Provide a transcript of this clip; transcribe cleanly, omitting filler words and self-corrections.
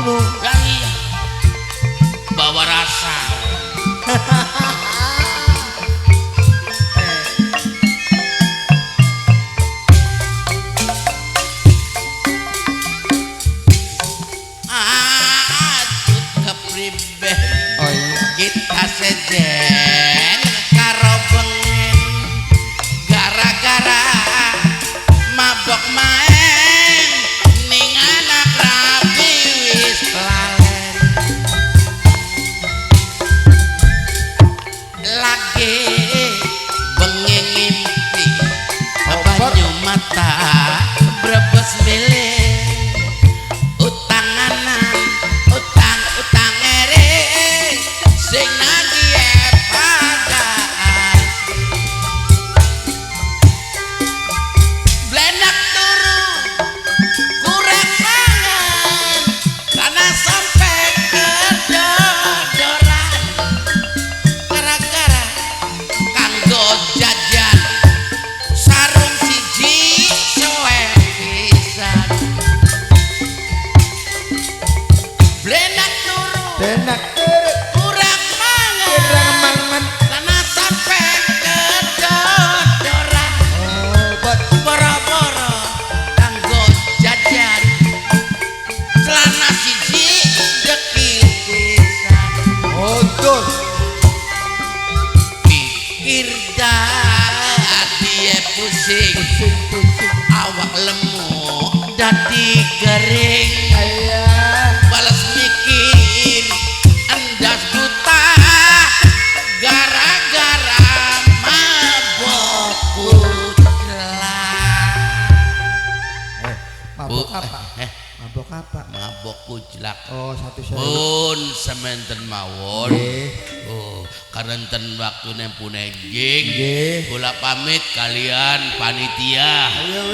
ngono. Lah iya. Bawa rasa. Adut kepribe. Oh iya. Kita sejen karo bengen gara-gara mabok main ning anak rabi wis lalen lagi bengen ngimpi banyu mata brebes milih utanganan utang ere sing nagih padaan blenak turu kurang mangan karena sampai kedodoran gara-gara kanggo jajan sarung siji suwe pisan blenak turu Benak kurang mangan karena sampai kedodoran obat. boro-boro kanggo jajan celana siji dekil pisan Odol. pikir dadi pusing Pusing. awak lemu dadi kering Ayah. balas mikir endas buta gara-gara mabok kuclak Mabok apa? Mabok apa? mabok kuclak Oh, satu saya. pun sementen mawon Nggih. oh karenten waktu nempune nggih Nggih. kula pamit kalian panitia Ayo.